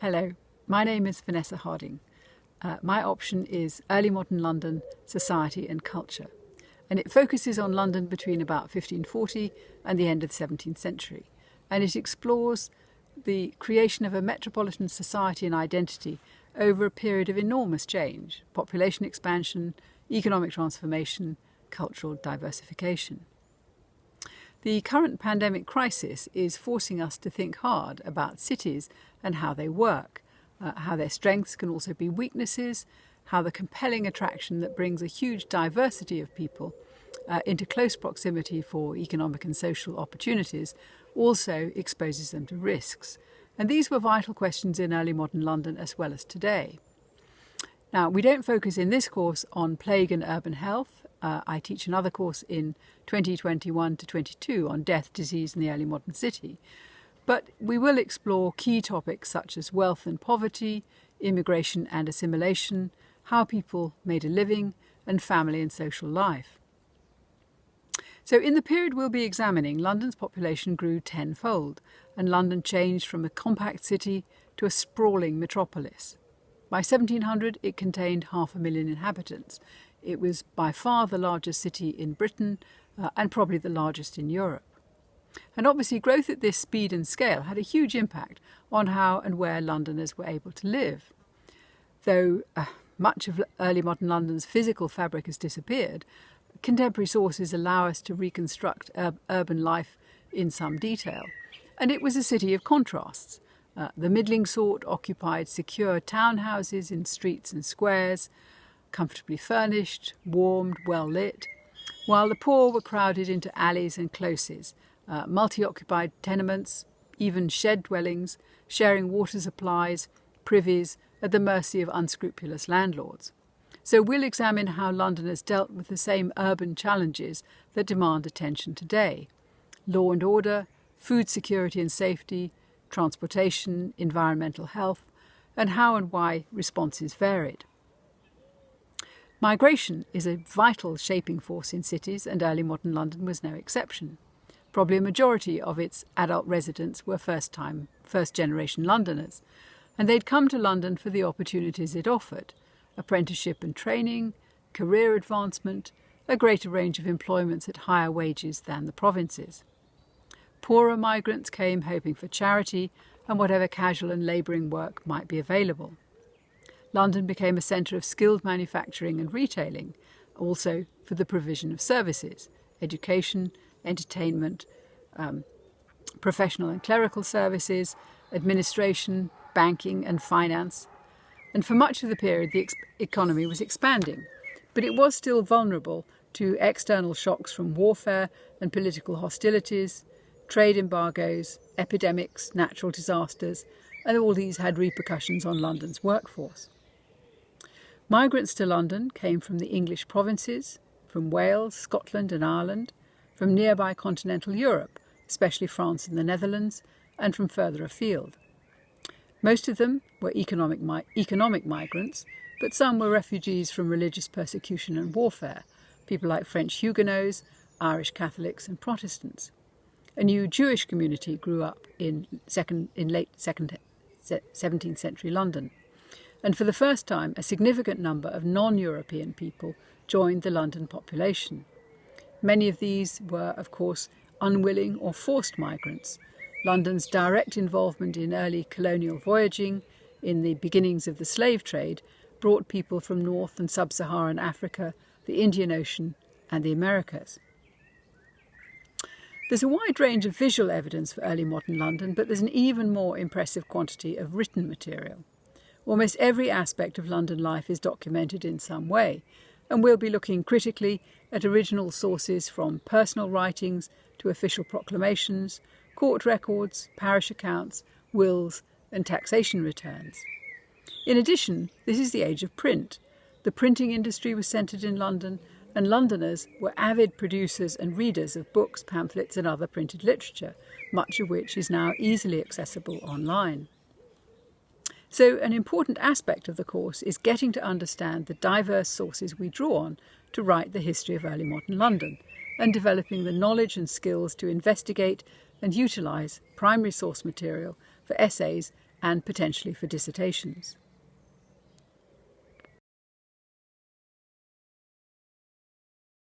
Hello, my name is Vanessa Harding. My option is Early Modern London, Society and Culture, and it focuses on London between about 1540 and the end of the 17th century, and it explores the creation of a metropolitan society and identity over a period of enormous change: population expansion, economic transformation, cultural diversification. The current pandemic crisis is forcing us to think hard about cities and how they work, how their strengths can also be weaknesses, how the compelling attraction that brings a huge diversity of people into close proximity for economic and social opportunities also exposes them to risks. And these were vital questions in early modern London as well as today. Now, we don't focus in this course on plague and urban health. I teach another course in 2021 to 22 on death, disease and the early modern city. But we will explore key topics such as wealth and poverty, immigration and assimilation, how people made a living, and family and social life. So in the period we'll be examining, London's population grew tenfold, and London changed from a compact city to a sprawling metropolis. By 1700, it contained 500,000 inhabitants. It was by far the largest city in Britain and probably the largest in Europe. And obviously growth at this speed and scale had a huge impact on how and where Londoners were able to live. Though much of early modern London's physical fabric has disappeared, contemporary sources allow us to reconstruct urban life in some detail. And it was a city of contrasts. The middling sort occupied secure townhouses in streets and squares, comfortably furnished, warmed, well lit, while the poor were crowded into alleys and closes, multi-occupied tenements, even shed dwellings, sharing water supplies, privies, at the mercy of unscrupulous landlords. So we'll examine how Londoners dealt with the same urban challenges that demand attention today: law and order, food security and safety, transportation, environmental health, and how and why responses varied. Migration is a vital shaping force in cities, and early modern London was no exception. Probably a majority of its adult residents were first-generation Londoners, and they'd come to London for the opportunities it offered: apprenticeship and training, career advancement, a greater range of employments at higher wages than the provinces. Poorer migrants came hoping for charity and whatever casual and labouring work might be available. London became a centre of skilled manufacturing and retailing, also for the provision of services: education, entertainment, professional and clerical services, administration, banking and finance. And for much of the period, the economy was expanding, but it was still vulnerable to external shocks from warfare and political hostilities, trade embargoes, epidemics, natural disasters, and all these had repercussions on London's workforce. Migrants to London came from the English provinces, from Wales, Scotland and Ireland, from nearby continental Europe, especially France and the Netherlands, and from further afield. Most of them were economic migrants, but some were refugees from religious persecution and warfare, people like French Huguenots, Irish Catholics and Protestants. A new Jewish community grew up in late 17th century London. And for the first time, a significant number of non-European people joined the London population. Many of these were, of course, unwilling or forced migrants. London's direct involvement in early colonial voyaging, in the beginnings of the slave trade, brought people from North and Sub-Saharan Africa, the Indian Ocean and the Americas. There's a wide range of visual evidence for early modern London, but there's an even more impressive quantity of written material. Almost every aspect of London life is documented in some way, and we'll be looking critically at original sources from personal writings to official proclamations, court records, parish accounts, wills and taxation returns. In addition, this is the age of print. The printing industry was centred in London, and Londoners were avid producers and readers of books, pamphlets and other printed literature, much of which is now easily accessible online. So an important aspect of the course is getting to understand the diverse sources we draw on to write the history of early modern London, and developing the knowledge and skills to investigate and utilise primary source material for essays and potentially for dissertations.